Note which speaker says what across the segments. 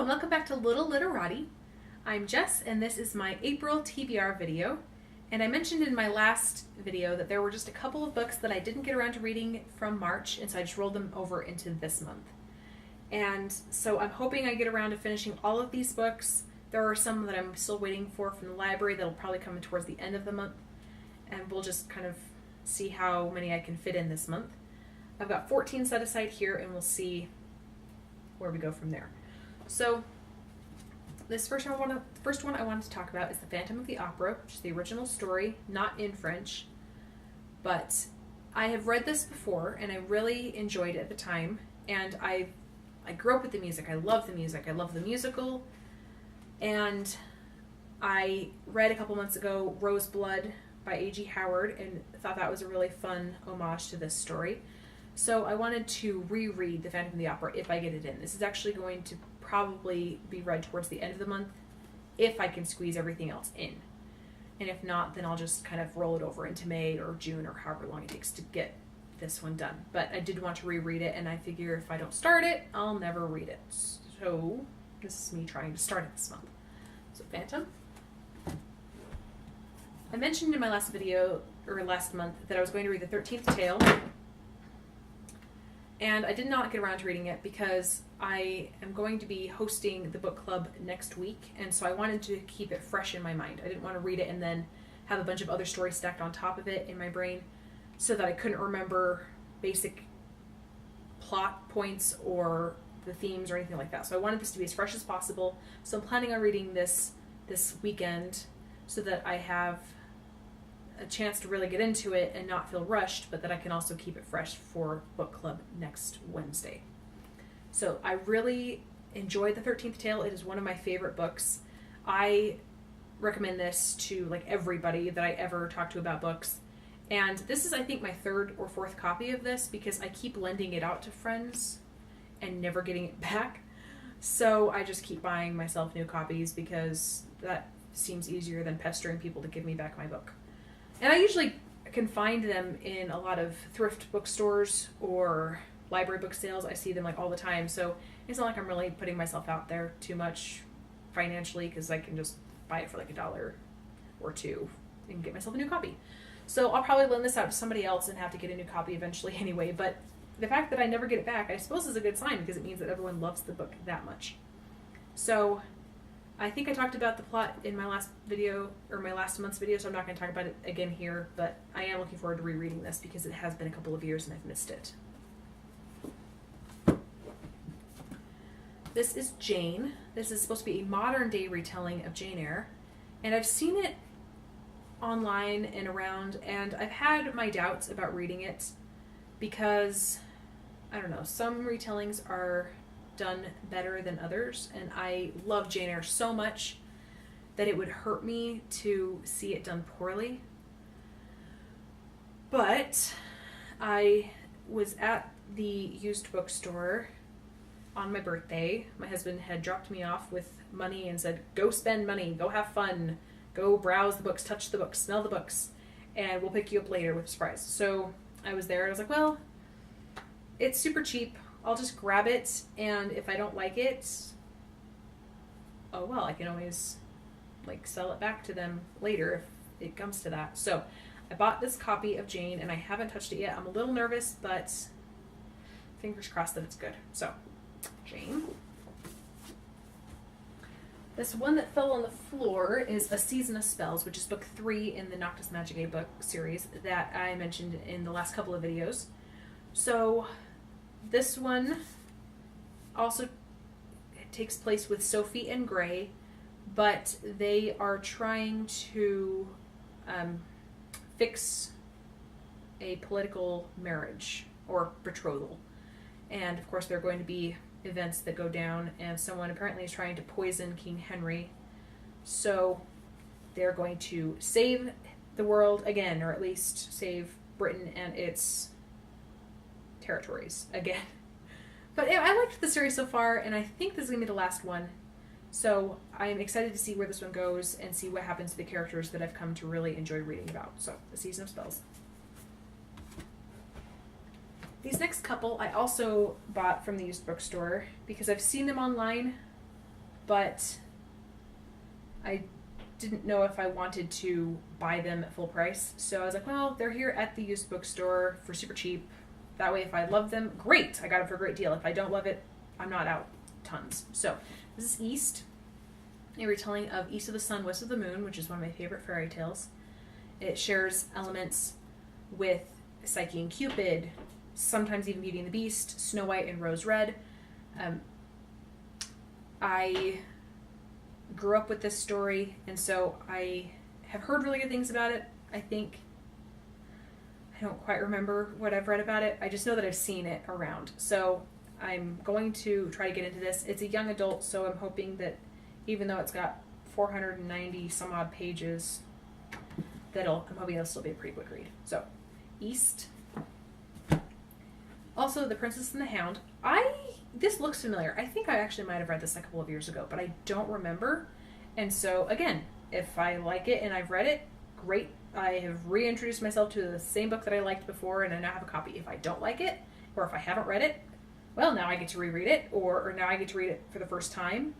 Speaker 1: and welcome back to Little Literati. I'm Jess, and this is my April TBR video. And I mentioned in my last video that there were just a couple of books that I didn't get around to reading from March, and so I just rolled them over into this month. And so I'm hoping I get around to finishing all of these books. There are some that I'm still waiting for from the library that'll probably come towards the end of the month, and we'll just kind of see how many I can fit in this month. I've got 14 set aside here, and we'll see where we go from there. So this first one I wanted to talk about is The Phantom of the Opera, which is the original story, not in French. But I have read this before, and I really enjoyed it at the time. And I grew up with the music. I love the music. I love the musical. And I read a couple months ago Roseblood by A.G. Howard and thought that was a really fun homage to this story. So I wanted to reread The Phantom of the Opera if I get it in. This is actually going to probably be read towards the end of the month if I can squeeze everything else in. And if not, then I'll just kind of roll it over into May or June or however long it takes to get this one done. But I did want to reread it, and I figure if I don't start it, I'll never read it. So this is me trying to start it this month. So Phantom. I mentioned in my last video, or last month, that I was going to read the 13th Tale. And I did not get around to reading it because I am going to be hosting the book club next week, and so I wanted to keep it fresh in my mind. I didn't want to read it and then have a bunch of other stories stacked on top of it in my brain so that I couldn't remember basic plot points or the themes or anything like that. So I wanted this to be as fresh as possible. So I'm planning on reading this weekend so that I have a chance to really get into it and not feel rushed, but that I can also keep it fresh for book club next Wednesday. So I really enjoyed The 13th Tale. It is one of my favorite books. I recommend this to like everybody that I ever talk to about books. And this is, I think, my third or fourth copy of this because I keep lending it out to friends and never getting it back. So I just keep buying myself new copies because that seems easier than pestering people to give me back my book. And I usually can find them in a lot of thrift bookstores or library book sales. I see them like all the time. So it's not like I'm really putting myself out there too much financially because I can just buy it for like $1 or $2 and get myself a new copy. So I'll probably lend this out to somebody else and have to get a new copy eventually anyway. But the fact that I never get it back, I suppose, is a good sign because it means that everyone loves the book that much. So I think I talked about the plot in my last video, or my last month's video, so I'm not going to talk about it again here, but I am looking forward to rereading this because it has been a couple of years and I've missed it. This is Jane. This is supposed to be a modern day retelling of Jane Eyre, and I've seen it online and around, and I've had my doubts about reading it because, I don't know, some retellings are done better than others, and I love Jane Eyre so much that it would hurt me to see it done poorly. But I was at the used bookstore on my birthday. My husband had dropped me off with money and said, go spend money, go have fun, go browse the books, touch the books, smell the books, and we'll pick you up later with a surprise. So I was there and I was like, well, it's super cheap. I'll just grab it, and if I don't like it, oh well, I can always like sell it back to them later if it comes to that. So I bought this copy of Jane, and I haven't touched it yet. I'm a little nervous, but fingers crossed that it's good. So, Jane. This one that fell on the floor is A Season of Spells, which is book 3 in the Noctis Magicae book series that I mentioned in the last couple of videos. So this one also takes place with Sophie and Gray, but they are trying to fix a political marriage or betrothal. And of course there are going to be events that go down, and someone apparently is trying to poison King Henry. So they're going to save the world again, or at least save Britain and its territories again. But I liked the series so far, and I think this is going to be the last one. So I'm excited to see where this one goes and see what happens to the characters that I've come to really enjoy reading about. So, A Season of Spells. These next couple I also bought from the used bookstore because I've seen them online but I didn't know if I wanted to buy them at full price. So I was like, well, they're here at the used bookstore for super cheap. That way, if I love them, great. I got it for a great deal. If I don't love it, I'm not out tons. So this is East, a retelling of East of the Sun, West of the Moon, which is one of my favorite fairy tales. It shares elements with Psyche and Cupid, sometimes even Beauty and the Beast, Snow White and Rose Red. I grew up with this story, and so I have heard really good things about it. I don't quite remember what I've read about it. I just know that I've seen it around. So I'm going to try to get into this. It's a young adult, so I'm hoping that even though it's got 490 some odd pages, I'm hoping it'll still be a pretty quick read. So, East. Also, The Princess and the Hound. This looks familiar. I think I actually might have read this a couple of years ago, but I don't remember. And so, again, if I like it and I've read it, great. I have reintroduced myself to the same book that I liked before, and I now have a copy. If I don't like it, or if I haven't read it, well, now I get to reread it, or now I get to read it for the first time.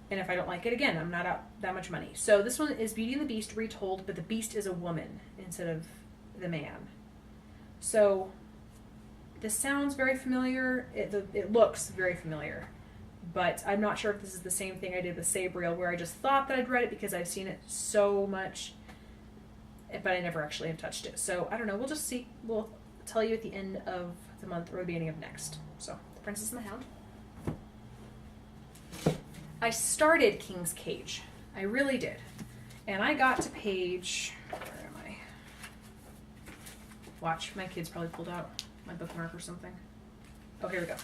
Speaker 1: And if I don't like it, again, I'm not out that much money. So this one is Beauty and the Beast retold, but the Beast is a woman instead of the man. So this sounds very familiar. It looks very familiar. But I'm not sure if this is the same thing I did with Sabriel, where I just thought that I'd read it because I've seen it so much, but I never actually have touched it. So I don't know. We'll just see. We'll tell you at the end of the month or the beginning of next. So The Princess and the Hound. I started King's Cage. I really did. And I got to page... Where am I? Watch, my kids probably pulled out my bookmark or something. Oh, here we go.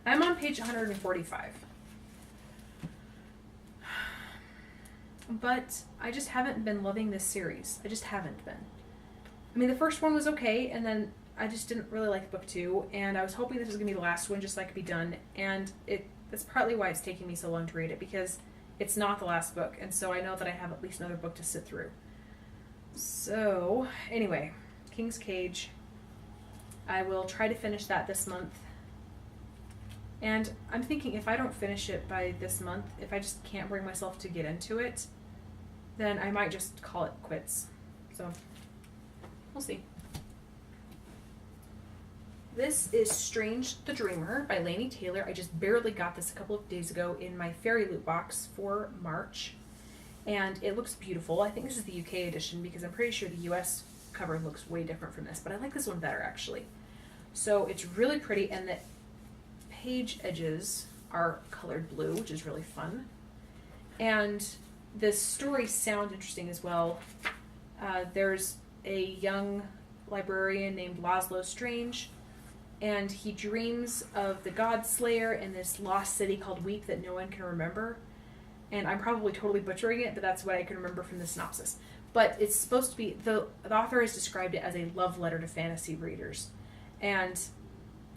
Speaker 1: I'm on page 145. But I just haven't been loving this series. I just haven't been. I mean, the first one was okay, and then I just didn't really like book 2, and I was hoping this was going to be the last one just so I could be done, and that's partly why it's taking me so long to read it, because it's not the last book, and so I know that I have at least another book to sit through. So, anyway, King's Cage. I will try to finish that this month. And I'm thinking if I don't finish it by this month, if I just can't bring myself to get into it, then I might just call it quits. So, we'll see. This is Strange the Dreamer by Laini Taylor. I just barely got this a couple of days ago in my fairy loot box for March. And it looks beautiful. I think this is the UK edition because I'm pretty sure the US cover looks way different from this. But I like this one better, actually. So it's really pretty, and the page edges are colored blue, which is really fun. And the stories sound interesting as well. There's a young librarian named Laszlo Strange, and he dreams of the God Slayer in this lost city called Weep that no one can remember. And I'm probably totally butchering it, but that's what I can remember from the synopsis. But it's supposed to be, the author has described it as a love letter to fantasy readers. And,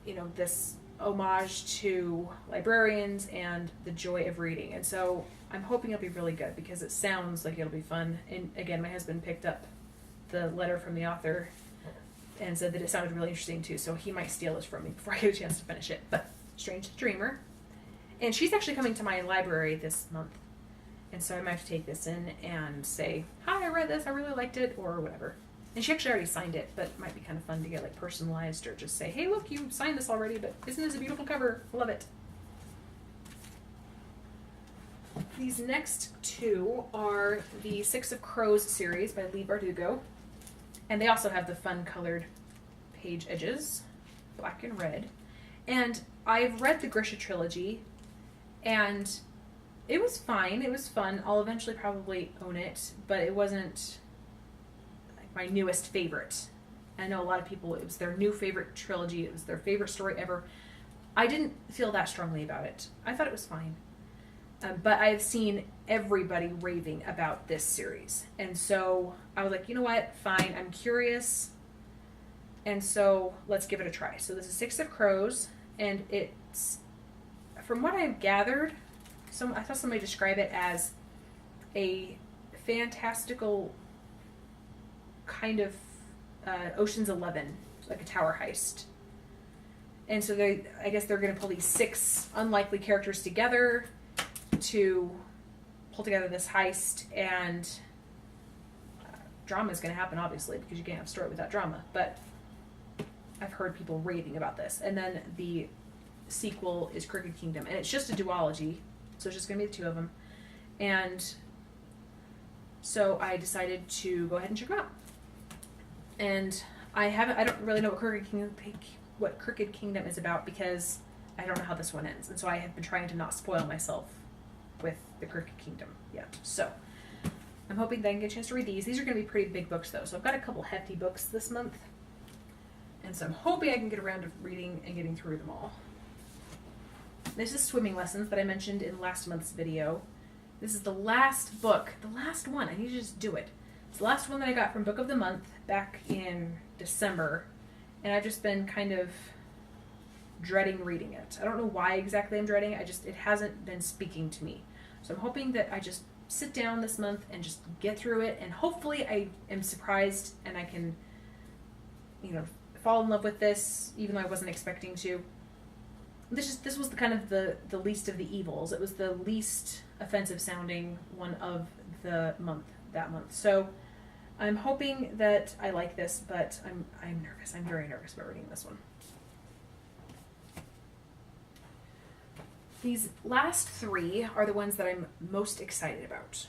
Speaker 1: you know, this homage to librarians and the joy of reading. And so I'm hoping it'll be really good because it sounds like it'll be fun. And again, my husband picked up the letter from the author and said that it sounded really interesting too, so he might steal this from me before I get a chance to finish it. But Strange the Dreamer. And she's actually coming to my library this month. And so I might have to take this in and say, hi, I read this, I really liked it, or whatever. And she actually already signed it, but it might be kind of fun to get like personalized or just say, hey, look, you signed this already, but isn't this a beautiful cover? Love it. These next two are the Six of Crows series by Leigh Bardugo. And they also have the fun colored page edges, black and red. And I've read the Grisha trilogy, and it was fine. It was fun. I'll eventually probably own it, but it wasn't like my newest favorite. I know a lot of people, it was their new favorite trilogy. It was their favorite story ever. I didn't feel that strongly about it. I thought it was fine. But I've seen everybody raving about this series. And so I was like, you know what? Fine. I'm curious. And so let's give it a try. So this is Six of Crows. And it's, from what I've gathered, I saw somebody describe it as a fantastical kind of Ocean's 11, like a tower heist. And so I guess they're going to pull these 6 unlikely characters together to pull together this heist, and drama is going to happen, obviously, because you can't have a story without drama. But I've heard people raving about this. And then the sequel is Crooked Kingdom, and it's just a duology, so it's just going to be the two of them. And so I decided to go ahead and check them out. And I don't really know what Crooked Kingdom is about, because I don't know how this one ends. And so I have been trying to not spoil myself with the Crooked Kingdom yet. So I'm hoping that I can get a chance to read these. These are going to be pretty big books, though. So I've got a couple hefty books this month. And so I'm hoping I can get around to reading and getting through them all. This is Swimming Lessons that I mentioned in last month's video. This is the last book, the last one. I need to just do it. It's the last one that I got from Book of the Month back in December. And I've just been kind of dreading reading it. I don't know why exactly I'm dreading it. It hasn't been speaking to me. So I'm hoping that I just sit down this month and just get through it. And hopefully I am surprised and I can, fall in love with this, even though I wasn't expecting to. This was the kind of the least of the evils. It was the least offensive sounding one of the month that month. So I'm hoping that I like this, but I'm nervous. I'm very nervous about reading this one. These last three are the ones that I'm most excited about.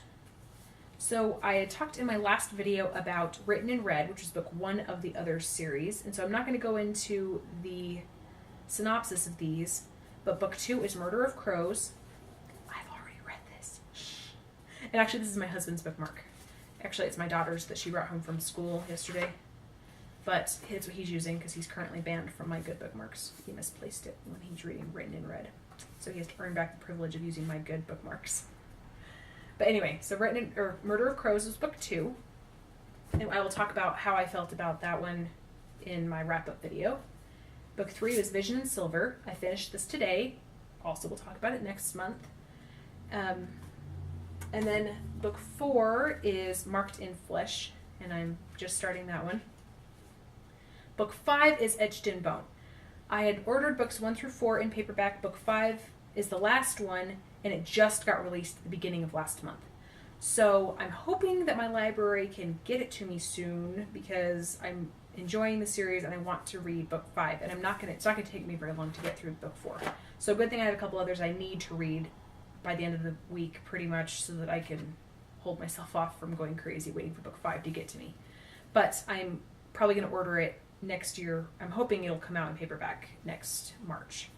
Speaker 1: So I had talked in my last video about Written in Red, which is book 1 of the Others series. And so I'm not going to go into the synopsis of these, but book 2 is Murder of Crows. I've already read this. And actually, this is my husband's bookmark. Actually, it's my daughter's that she brought home from school yesterday. But it's what he's using because he's currently banned from my good bookmarks. He misplaced it when he's reading Written in Red. So he has to earn back the privilege of using my good bookmarks. But anyway, so Murder of Crows is book 2. And I will talk about how I felt about that one in my wrap-up video. Book 3 is Vision and Silver. I finished this today. Also, we'll talk about it next month. And then book 4 is Marked in Flesh, and I'm just starting that one. Book 5 is Etched in Bone. I had ordered books 1 through 4 in paperback. Book 5 is the last one, and it just got released at the beginning of last month. So I'm hoping that my library can get it to me soon, because I'm enjoying the series and I want to read book 5. And it's not going to take me very long to get through book 4. So good thing I have a couple others I need to read by the end of the week, pretty much, so that I can hold myself off from going crazy waiting for book 5 to get to me. But I'm probably going to order it next year. I'm hoping it'll come out in paperback next March.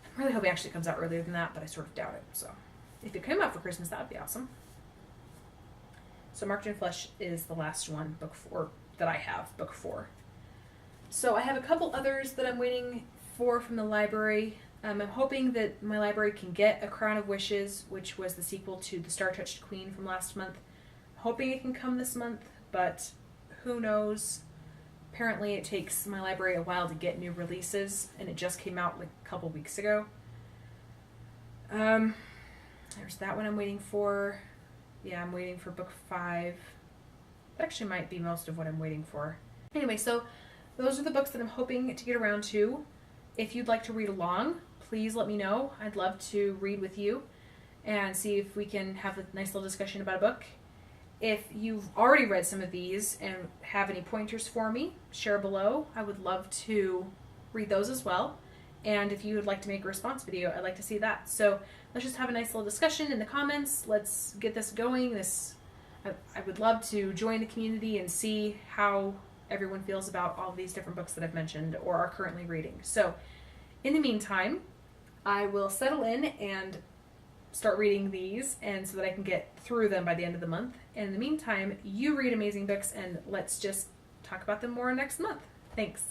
Speaker 1: I'm really hoping it actually comes out earlier than that, but I sort of doubt it. So if it came out for Christmas, that would be awesome. So Marked in Flesh is the last one, book 4, that I have, book 4. So I have a couple others that I'm waiting for from the library. I'm hoping that my library can get A Crown of Wishes, which was the sequel to The Star-Touched Queen from last month. I'm hoping it can come this month, but who knows. Apparently it takes my library a while to get new releases, and it just came out like a couple weeks ago. There's that one I'm waiting for. Yeah, I'm waiting for book 5. That actually might be most of what I'm waiting for. Anyway, so those are the books that I'm hoping to get around to. If you'd like to read along, please let me know. I'd love to read with you and see if we can have a nice little discussion about a book. If you've already read some of these and have any pointers for me, share below. I would love to read those as well. And if you would like to make a response video, I'd like to see that. So let's just have a nice little discussion in the comments. Let's get this going. I would love to join the community and see how everyone feels about all these different books that I've mentioned or are currently reading. So in the meantime, I will settle in and start reading these, and so that I can get through them by the end of the month. And in the meantime, you read amazing books, and let's just talk about them more next month. Thanks.